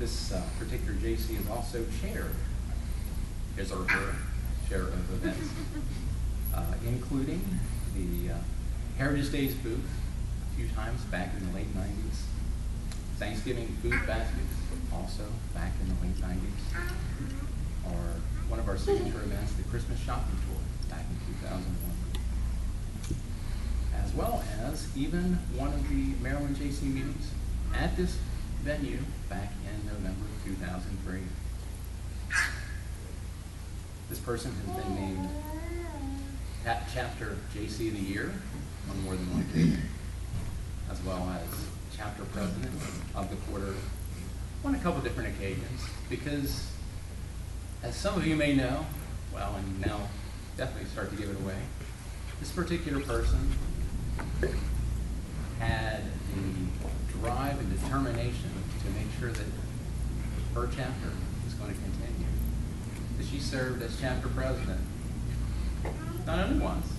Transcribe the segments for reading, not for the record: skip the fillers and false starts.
This particular JC is also chair, his or her chair of events, including the Heritage Days booth a few times back in the late 90s. Thanksgiving food baskets, also back in the late 90s. Or one of our signature events, the Christmas shopping tour, back in 2001. As well as even one of the Maryland JC meetings at this venue back in November of 2003. This person has been named Chapter JC of the Year on more than one occasion, as well as Chapter President of the Quarter on a couple different occasions, because as some of you may know, well, and now definitely start to give it away, this particular person had the drive and determination to make sure that her chapter was going to continue. That she served as chapter president, not only once,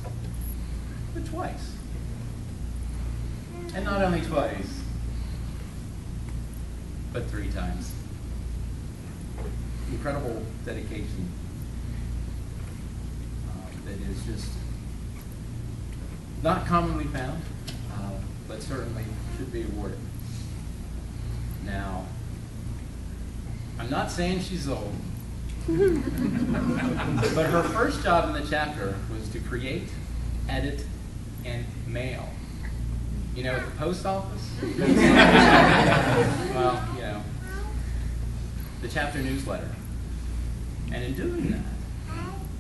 but twice. And not only twice, but 3 times. Incredible dedication that is just not commonly found, but certainly should be awarded. Now, I'm not saying she's old, but her first job in the chapter was to create, edit, and mail. You know, at the post office? Well, you know, the chapter newsletter. And in doing that,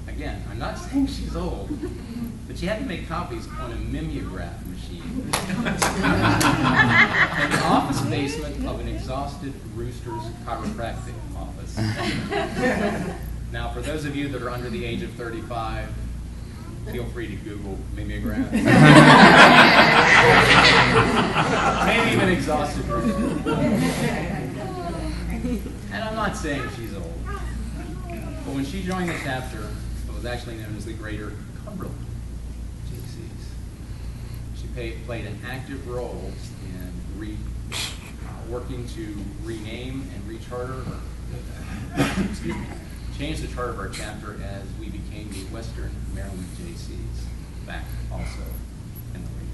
again, I'm not saying she's old, but she had to make copies on a mimeograph machine in the office basement of an exhausted Roosters chiropractic office. Now, for those of you that are under the age of 35, feel free to Google mimeograph. Maybe even exhausted Roosters. And I'm not saying she's old, but when she joined the chapter, it was actually known as the Greater Cumberland JCs. She played an active role in working to rename and recharter, excuse me, change the charter of our chapter as we became the Western Maryland JCs back also in the late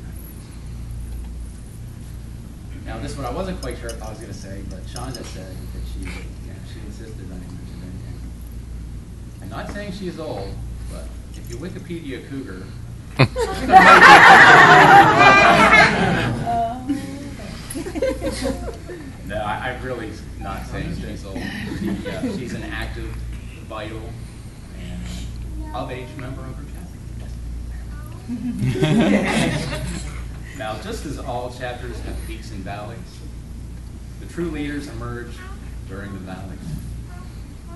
90s. Now, this one I wasn't quite sure if I was going to say, but Shonda said that she insisted on it. I'm not saying she's old, but if you Wikipedia Cougar, no, I'm really not saying she's old. She's an active, vital, and of-age member of her chapter. Now, just as all chapters have peaks and valleys, the true leaders emerge during the valleys,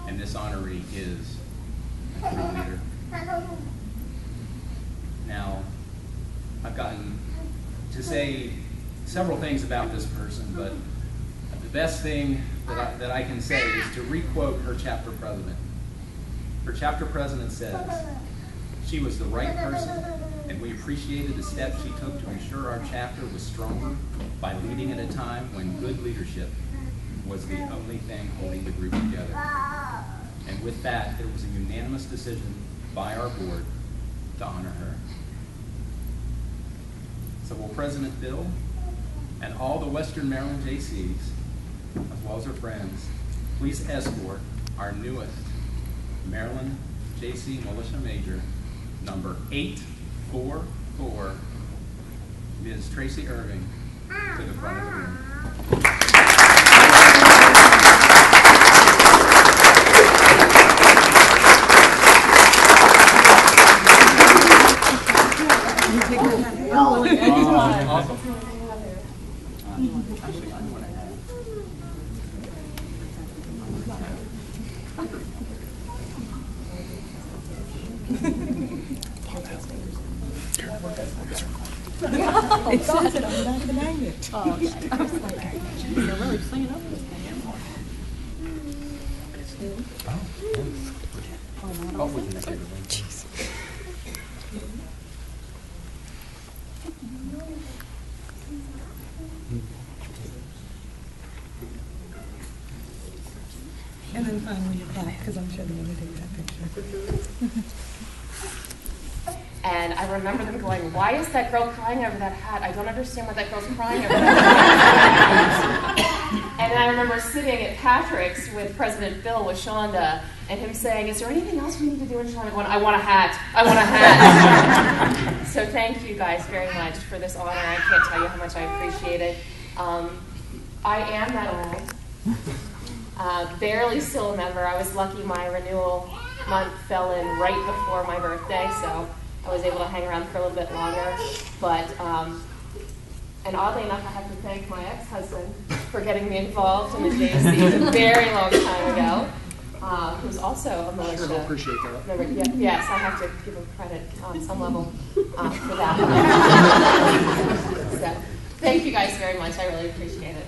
and this honoree is a true leader. Now, I've gotten to say several things about this person, but the best thing that I can say is to re-quote her chapter president. Her chapter president says, "She was the right person, and we appreciated the steps she took to ensure our chapter was stronger by leading at a time when good leadership was the only thing holding the group together." And with that, it was a unanimous decision by our board to honor her. So will President Bill and all the Western Maryland JCs, as well as her friends, please escort our newest Maryland JC Militia Major, number 844, Ms. Tracey Irving, to the front of the room. Awesome. Actually, I want to add. It says it on the back of the magnet. Oh, okay. I was like, geez, they're really cleaning up this thing. Oh, we can make it. Jeez. fun when you clap, because I'm sure they want to take that picture. And I remember them going, "Why is that girl crying over that hat? I don't understand why that girl's crying over that hat." And then I remember sitting at Patrick's with President Bill, with Shonda, and him saying, "Is there anything else we need to do?" And Shonda going, "I want a hat. I want a hat." So thank you guys very much for this honor. I can't tell you how much I appreciate it. I am that old. Barely still a member. I was lucky my renewal month fell in right before my birthday, so I was able to hang around for a little bit longer. But, and oddly enough, I have to thank my ex-husband for getting me involved in the JC a very long time ago, who's also a militia. I appreciate that. member. Yes, I have to give him credit on some level for that. So, thank you guys very much. I really appreciate it.